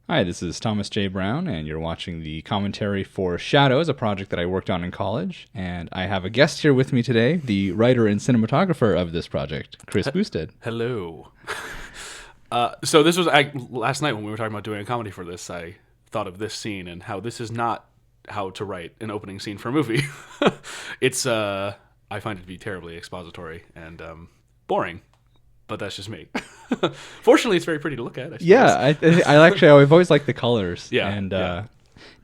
Hi, this is Thomas J. Brown, and you're watching the commentary for Shadows, a project that I worked on in college. And I have a guest here with me today, the writer and cinematographer of this project, Chris Boosted. Hello. So this was last night when we were talking about doing a comedy for this. I thought of this scene and how this is not how to write an opening scene for a movie. It's I find it to be terribly expository and boring, but that's just me. Fortunately, it's very pretty to look at. I suppose. Yeah, I've always liked the colors. Yeah, And yeah.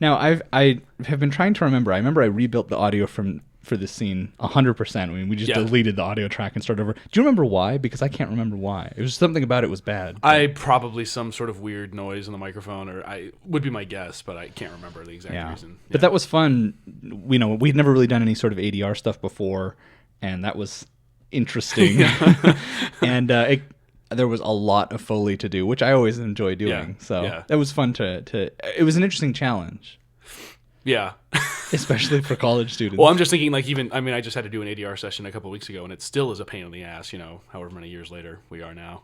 now I have been trying to remember. I remember I rebuilt the audio for this scene 100%. I mean, we just Yeah. deleted the audio track and started over. Do you remember why? Because I can't remember why. It was something about it was bad. Probably some sort of weird noise in the microphone, or I would be my guess, but I can't remember the exact reason. But that was fun. We'd never really done any sort of ADR stuff before, and that was interesting. And there was a lot of Foley to do, which I always enjoy doing. Yeah, So yeah. that was fun to. It was an interesting challenge, Yeah. especially for college students. Well, I'm just thinking, I just had to do an ADR session a couple weeks ago, and it still is a pain in the ass, however many years later we are now.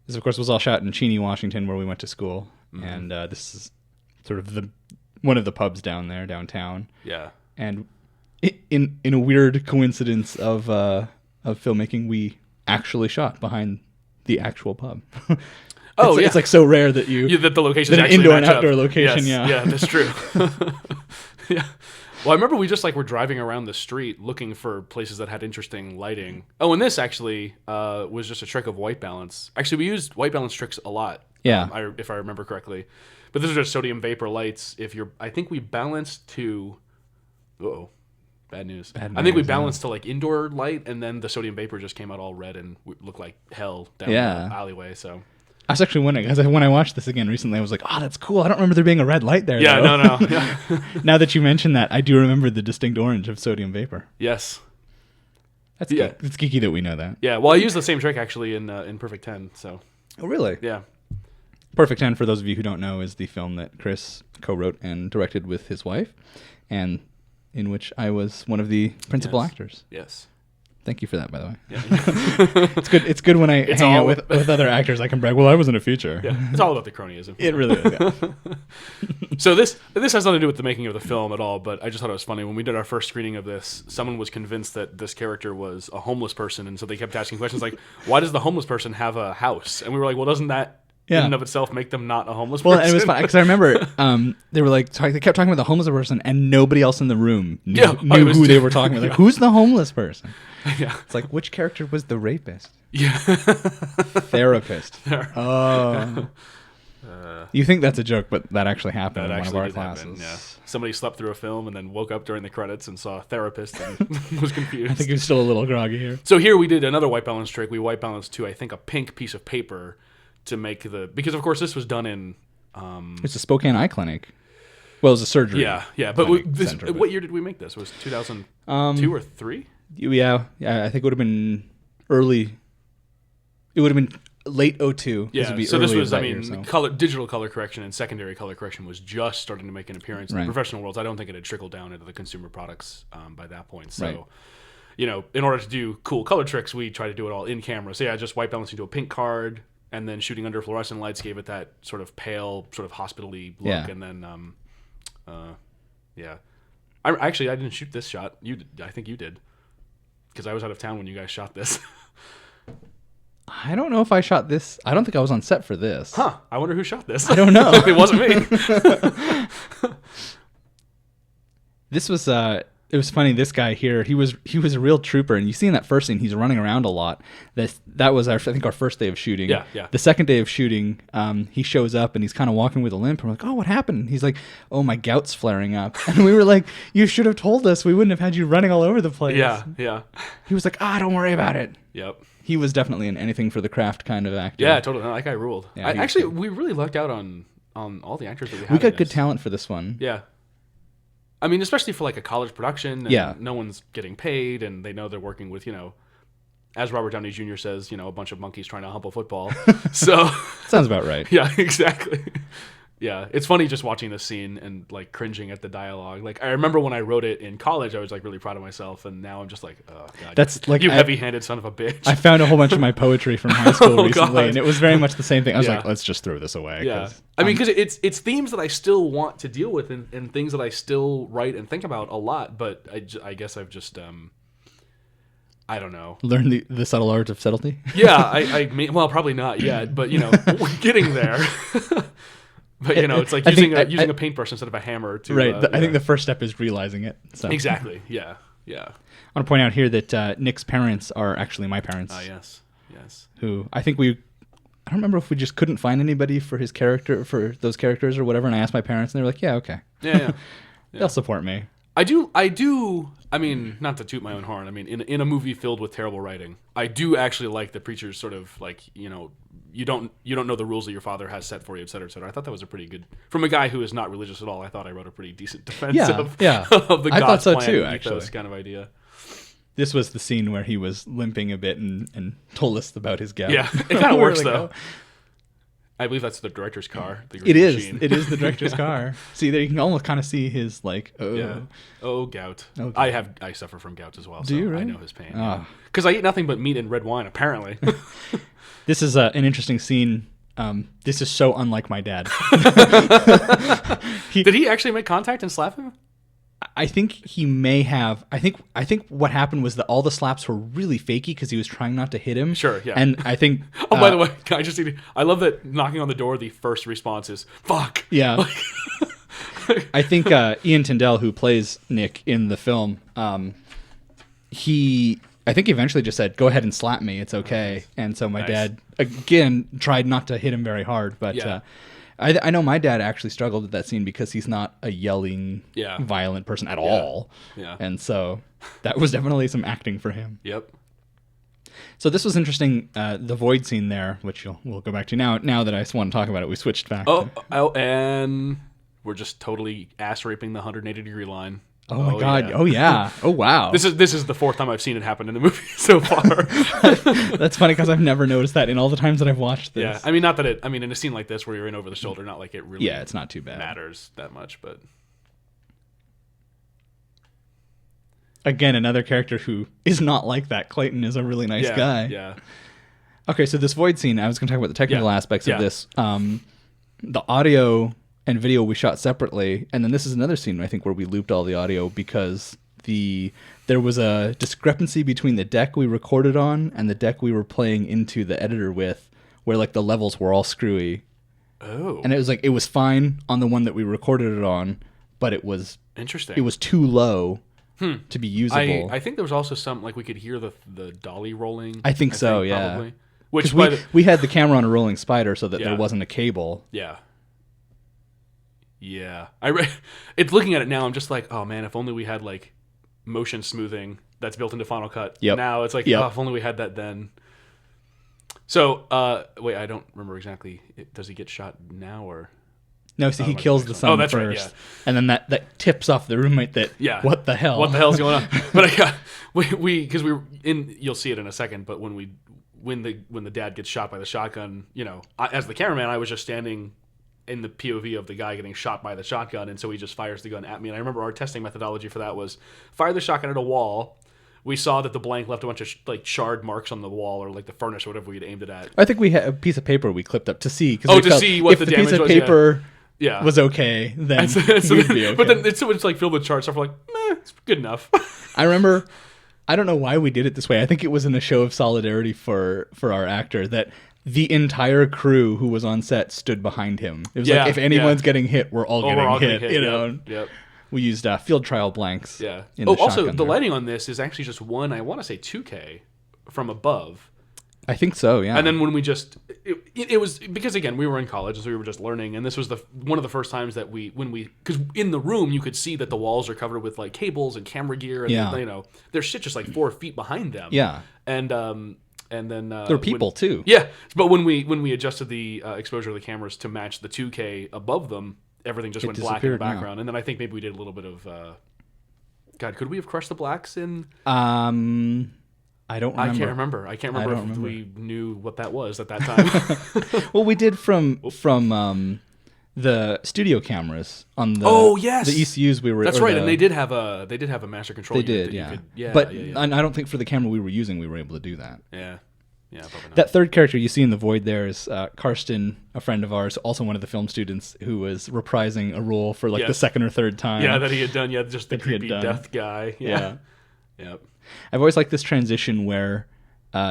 This, of course, was all shot in Cheney, Washington, where we went to school, and this is sort of one of the pubs downtown. Yeah. And in a weird coincidence of filmmaking, we actually shot behind the actual pub. Oh, yeah. It's like so rare that That the locations that an actually indoor match and outdoor up. location, Yes, yeah. Yeah, that's true. Yeah. Well, I remember we just were driving around the street looking for places that had interesting lighting. Oh, and this actually was just a trick of white balance. Actually, we used white balance tricks a lot. Yeah. If I remember correctly. But this is just sodium vapor lights. I think we balanced to. Uh-oh. Bad news. I think we news, balanced to indoor light, and then the sodium vapor just came out all red and looked like hell down Yeah. the alleyway. So I was actually wondering, because when I watched this again recently, I was like, oh, that's cool. I don't remember there being a red light there. yeah, though. no. Yeah. Now that you mention that, I do remember the distinct orange of sodium vapor. Yes. That's Yeah. It's geeky that we know that. Yeah. Well, I used the same trick actually in Perfect 10. So Oh, really? yeah. Perfect 10, for those of you who don't know, is the film that Chris co-wrote and directed with his wife, and in which I was one of the principal Yes. actors. Yes. Thank you for that, by the way. Yeah. It's good when I It's hang out all- with other actors. I can brag, well, I was in a feature. Yeah. It's all about the cronyism. It really is, yeah. So this has nothing to do with the making of the film at all, but I just thought it was funny. When we did our first screening of this, someone was convinced that this character was a homeless person, and so they kept asking questions like, why does the homeless person have a house? And we were like, well, doesn't that in Yeah. and of itself make them not a homeless Well, person? and it was fun, because I remember they were they kept talking about the homeless person, and nobody else in the room knew, Yeah. Oh, it was who they just- were talking about. Like, who's the homeless person? Yeah. It's like, which character was the rapist? Yeah. Therapist. Oh. You think that's a joke, but that actually happened That in one of actually our did classes. happen, yeah. Somebody slept through a film and then woke up during the credits and saw a therapist and was confused. I think he was still a little groggy here. So here we did another white balance trick. We white balanced to, I think, a pink piece of paper to make because of course this was done in It's a Spokane Eye Clinic. Well, it was a surgery. yeah. But clinic center, but- what year did we make this? Was 2002 or 3? Yeah, I think it would have been early. It would have been late 02. Yeah. Would be So this early was, of I that mean, year, digital color correction and secondary color correction was just starting to make an appearance in Right. the professional worlds. I don't think it had trickled down into the consumer products by that point. So. Right. In order to do cool color tricks, we try to do it all in camera. So yeah, just white balancing to a pink card, and then shooting under fluorescent lights gave it that sort of pale, sort of hospital-y look. Yeah. And then, yeah. I didn't shoot this shot. You did. I think you did, because I was out of town when you guys shot this. I don't know if I shot this. I don't think I was on set for this. Huh? I wonder who shot this. I don't know. It wasn't me. This was it was funny. This guy here, he was a real trooper, and you see in that first scene, he's running around a lot. That was I think our first day of shooting. Yeah, yeah. The second day of shooting, he shows up and he's kind of walking with a limp. And we're like, oh, what happened? He's like, oh, my gout's flaring up. And we were like, you should have told us. We wouldn't have had you running all over the place. Yeah. Yeah. He was like, don't worry about it. Yep. He was definitely an anything for the craft kind of actor. Yeah. Totally. No, that guy ruled. Yeah, We really lucked out on all the actors that we had. We in got good this. talent for this one. Yeah. I mean, especially for a college production. And Yeah. No one's getting paid, and they know they're working with, as Robert Downey Jr. says, a bunch of monkeys trying to hump a football. So, Sounds about right. yeah, exactly. Yeah, it's funny just watching this scene and like cringing at the dialogue. Like I remember when I wrote it in college, I was like really proud of myself, and now I'm just like, oh god, That's like you heavy-handed son of a bitch. I found a whole bunch of my poetry from high school Oh, recently, God. and it was very much the same thing. I was Yeah. like, let's just throw this away. Yeah, I mean, because it's themes that I still want to deal with, and things that I still write and think about a lot. But I guess I've just I don't know. Learn the subtle art of subtlety. Yeah, I mean, well, probably not yet, but you know, we're getting there. But you know, it's like using a paintbrush instead of a hammer to Right. I think yeah. the first step is realizing it. So. Exactly. Yeah. Yeah. I want to point out here that Nick's parents are actually my parents. Ah, yes. Yes. Who I think I don't remember if we just couldn't find anybody for his character, for those characters or whatever. And I asked my parents, and they were like, "Yeah, okay, Yeah. they'll support me." I do. I mean, not to toot my own horn. I mean, in a movie filled with terrible writing, I do actually like the preacher's sort of like, you know, you don't know the rules that your father has set for you, et cetera, et cetera. I thought that was a pretty good, from a guy who is not religious at all. I thought I wrote a pretty decent defense of the I God's thought so plan too, ethos actually. kind of idea. This was the scene where he was limping a bit and told us about his gout. Yeah, it kind of Where works they though. go. I believe that's the director's car. The It green is. machine. It is the director's car. See, there you can almost kind of see his like. Oh. Yeah. Oh, gout. Oh, gout. I suffer from gout as well. Do so you I really? know his pain. Ah. Because I eat nothing but meat and red wine, apparently. This is an interesting scene. This is so unlike my dad. Did he actually make contact and slap him? I think he may have. I think what happened was that all the slaps were really fakey because he was trying not to hit him. Sure, yeah. And I think. Oh, by the way, I love that knocking on the door, the first response is, fuck. Yeah. I think Ian Tyndall, who plays Nick in the film, I think he eventually just said, "Go ahead and slap me. It's okay." And so my Nice. dad again tried not to hit him very hard, but Yeah. I know my dad actually struggled with that scene because he's not a yelling, Yeah. violent person at all. Yeah. And so that was definitely some acting for him. Yep. So this was interesting. The void scene there, which we'll go back to now. Now that I just want to talk about it, we switched back. And we're just totally ass raping the 180 180-degree line. Oh my god! Yeah. Oh yeah! Oh wow! This is the fourth time I've seen it happen in the movie so far. That's funny because I've never noticed that in all the times that I've watched this. Yeah, I mean, not that I mean, in a scene like this where you're in over the shoulder, not like it really Yeah, it's not too bad. matters that much, but Again, another character who is not like that. Clayton is a really nice yeah, guy. Yeah. Okay, so this void scene, I was going to talk about the technical Yeah. aspects Yeah. of this. The audio and video we shot separately, and then this is another scene I think where we looped all the audio because there was a discrepancy between the deck we recorded on and the deck we were playing into the editor with, where like the levels were all screwy. Oh, And it was like it was fine on the one that we recorded it on, but it was interesting. too low to be usable. I think there was also some like we could hear the dolly rolling. I think so, yeah. Probably. Which 'Cause we had the camera on a rolling spider so that Yeah. there wasn't a cable. yeah. Yeah. It's looking at it now, I'm just like, oh man, if only we had like motion smoothing that's built into Final Cut. Yep. Now it's like, Yep. oh, if only we had that then. So, wait, I don't remember exactly. Does he get shot now or? No, see, he like kills the the next son one. Oh, that's first, right, yeah. and then that tips off the roommate that. Yeah. What the hell? What the hell's going on? But I got because we were in. You'll see it in a second. But when the dad gets shot by the shotgun, you know, as the cameraman, I was just standing in the POV of the guy getting shot by the shotgun, and so he just fires the gun at me. And I remember our testing methodology for that was fire the shotgun at a wall. We saw that the blank left a bunch of like charred marks on the wall or like the furnace or whatever we had aimed it at. I think we had a piece of paper we clipped up to see. Oh, we to felt see what if the piece damage of was, paper Yeah. was okay, then So you'd be okay. But then it's like filled with charred stuff. We're like, it's good enough. I remember, I don't know why we did it this way. I think it was in a show of solidarity for our actor that the entire crew who was on set stood behind him. It was Yeah, like, if anyone's getting hit, we're all Oh, getting we're all hit. getting You hit. know, Yep. we used field trial blanks. Yeah. in Oh, the also shotgun the there. lighting on this is actually just one. I want to say 2K from above. I think so. Yeah. And then when we just, it was because again we were in college, so we were just learning, and this was one of the first times that because in the room you could see that the walls are covered with like cables and camera gear, and Yeah. you know there's shit just like 4 feet behind them. Yeah. And then there were people too. Yeah, but when we adjusted the exposure of the cameras to match the 2K above them, everything just went black in the disappeared, yeah. background, and then I think maybe we did a little bit of. God, could we have crushed the blacks in? I don't remember. I can't remember if we knew what that was at that time. Well, we did from the studio cameras on the yes, the ECUs we were. That's or right, the- and they did have a master control. They unit did, that yeah. you could, yeah. But yeah. and I don't think for the camera we were using we were able to do that. Yeah, probably not. That third character you see in the void there is Karsten, a friend of ours, also one of the film students, who was reprising a role for like the Yes. second or third time. Yeah, that he had done. Yeah, just the That he had creepy done. death guy. Yeah. Yep. I've always liked this transition where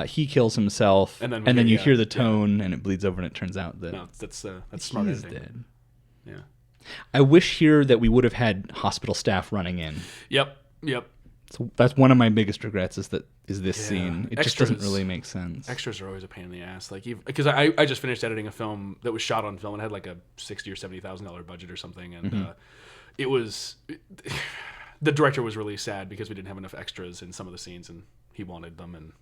he kills himself, And and then then, we you get- hear the tone, and it bleeds over, and it turns out that No, that's smart he's editing. dead. Yeah. I wish here that we would have had hospital staff running in. Yep. So that's one of my biggest regrets is this Yeah. scene. It just Extras. doesn't really make sense. Extras are always a pain in the ass. Like, because I just finished editing a film that was shot on film and had like a $60,000 or $70,000 budget or something, and it was the director was really sad because we didn't have enough extras in some of the scenes, and he wanted them.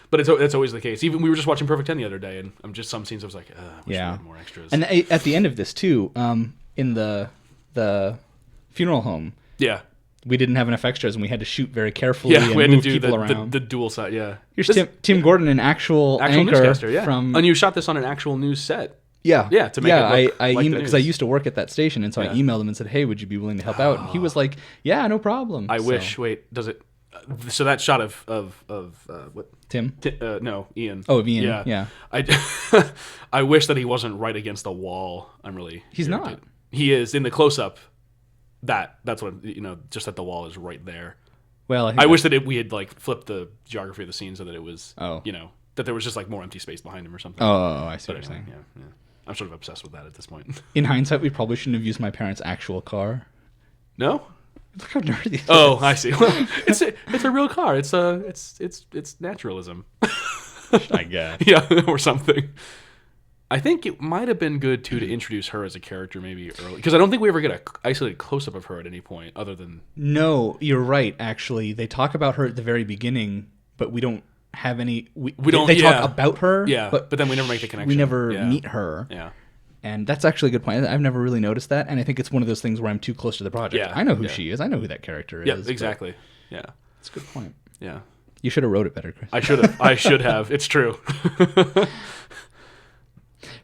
But it's always the case. Even we were just watching Perfect 10 the other day, and just some scenes I was like, I wish we had more extras. And at the end of this too, in the funeral home, yeah. we didn't have enough extras, and we had to shoot very carefully Yeah, and we had to move do people around. the dual side. Yeah, Here's Tim Gordon, an actual anchor newscaster. Yeah, from. and you shot this on an actual news set. Yeah, to make it look like the because I news. used to work at that station, and so I emailed him and said, "Hey, would you be willing to help out?" And he was like, "Yeah, no problem." I So, wish. Wait, does it? So that shot of what? Tim. No, Ian. Oh, of Ian. Yeah. I wish that he wasn't right against the wall. I'm really. He's not. irritated. He is in the close up. That's what just that the wall is right there. Well, I, think I wish that we had like flipped the geography of the scene so that it was. Oh. That there was just like more empty space behind him or something. Oh, I see But what you're anyway, saying. yeah. I'm sort of obsessed with that at this point. In hindsight, we probably shouldn't have used my parents' actual car. No. Look how nerdy. It Oh, is. I see. Well, it's a real car. It's naturalism. I guess. Yeah, or something. I think it might have been good too to introduce her as a character maybe early, because I don't think we ever get a isolated close up of her at any point other than No, you're right. Actually, they talk about her at the very beginning, but we don't have any. We don't- They yeah. talk about her. Yeah, but then we never make the connection. We never Yeah. meet her. Yeah. And that's actually a good point. I've never really noticed that, and I think it's one of those things where I'm too close to the project. Yeah, I know who yeah. she is. I know who that character Yeah, is. exactly. Yeah. That's a good point. Yeah. You should have wrote it better, Chris. I should have. I should have. It's true.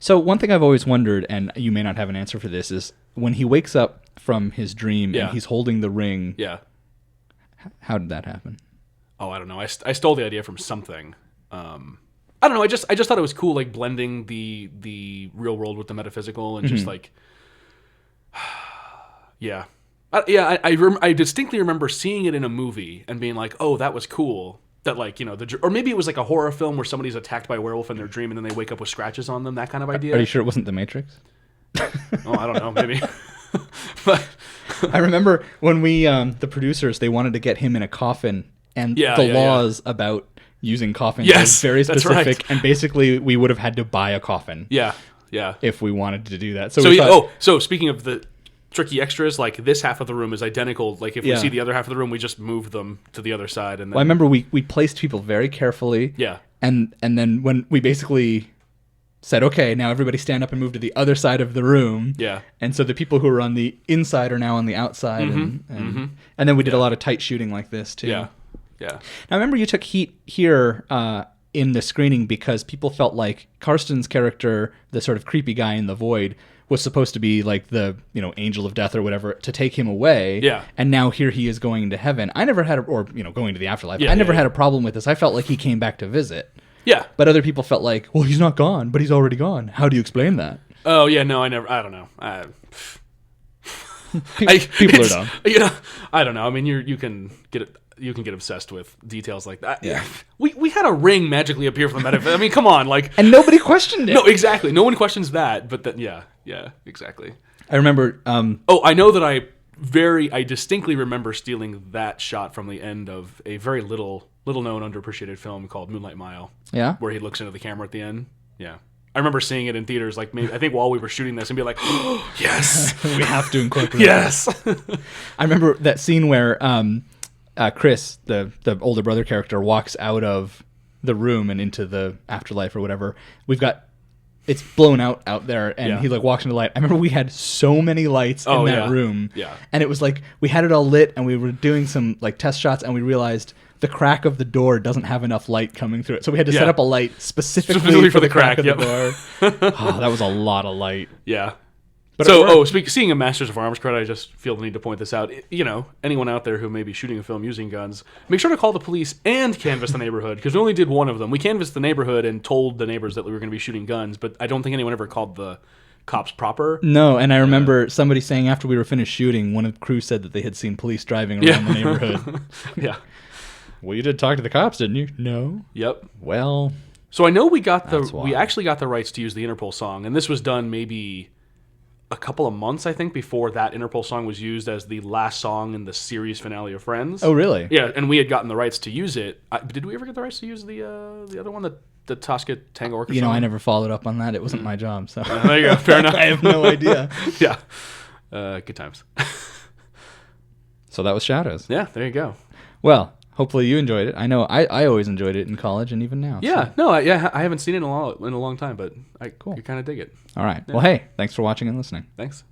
So one thing I've always wondered, and you may not have an answer for this, is when he wakes up from his dream Yeah. and he's holding the ring, Yeah. how did that happen? Oh, I don't know. I stole the idea from something. I don't know. I just thought it was cool, like blending the real world with the metaphysical, and just like, yeah, I distinctly remember seeing it in a movie and being like, oh, that was cool. That like or maybe it was like a horror film where somebody's attacked by a werewolf in their dream and then they wake up with scratches on them. That kind of idea. Are you sure it wasn't The Matrix? Oh, I don't know. Maybe. But I remember when we, the producers, they wanted to get him in a coffin, and Yeah, the yeah, laws about using coffins Yes, are very that's specific, right. and basically we would have had to buy a coffin yeah. if we wanted to do that. So we thought, so speaking of the tricky extras, like this half of the room is identical. Like if we Yeah. see the other half of the room, we just move them to the other side, and then well, I remember we placed people very carefully. yeah, And then when we basically said, okay, now everybody stand up and move to the other side of the room. yeah, And so the people who are on the inside are now on the outside. And then we did a lot of tight shooting like this too. yeah, yeah, Now, I remember you took heat here in the screening because people felt like Karsten's character, the sort of creepy guy in the void, was supposed to be like the angel of death or whatever to take him away. Yeah. And now here he is going to heaven. I never had or going to the afterlife. Yeah, I never yeah, had a problem with this. I felt like he came back to visit. yeah. But other people felt like, well, he's not gone, but he's already gone. How do you explain that? Oh yeah, no, I don't know. People are dumb. I don't know. I mean, you can get obsessed with details like that. Yeah. We had a ring magically appear from the metaphor. I mean, come on, like And nobody questioned it. no, exactly. No one questions that, but then yeah, exactly. I remember. Oh, I know that I distinctly remember stealing that shot from the end of a very little known underappreciated film called Moonlight Mile, Yeah. where he looks into the camera at the end. Yeah. I remember seeing it in theaters, like maybe I think while we were shooting this, and be like, oh, "Yes, We have to incorporate. yes." I remember that scene where Chris, the older brother character, walks out of the room and into the afterlife or whatever. It's blown out there, and Yeah. he like walks into light. I remember we had so many lights in that yeah. room, Yeah. and it was like we had it all lit, and we were doing some like test shots, and we realized the crack of the door doesn't have enough light coming through it, so we had to set Yeah. up a light specifically Specifically for the crack of yep. the door. Oh, that was a lot of light. Yeah. But seeing a Masters of Arms credit, I just feel the need to point this out. Anyone out there who may be shooting a film using guns, make sure to call the police and canvass the neighborhood, because we only did one of them. We canvassed the neighborhood and told the neighbors that we were going to be shooting guns, but I don't think anyone ever called the cops proper. No, and I remember somebody saying after we were finished shooting, one of the crew said that they had seen police driving around the neighborhood. Yeah. Well, you did talk to the cops, didn't you? No. Yep. Well, so I know we actually got the rights to use the Interpol song, and this was done maybe a couple of months, I think, before that Interpol song was used as the last song in the series finale of Friends. Oh, really? Yeah, and we had gotten the rights to use it. Did we ever get the rights to use the other one, the Tosca Tango Orchestra? I never followed up on that. It wasn't my job, so there you go. Fair enough. I have no idea. Yeah, good times. So that was Shadows. Yeah, there you go. Well, hopefully you enjoyed it. I know I always enjoyed it in college and even now. Yeah, so. I haven't seen it in a long time, but Cool. I kind of dig it. All right. Yeah. Well, hey, thanks for watching and listening. Thanks.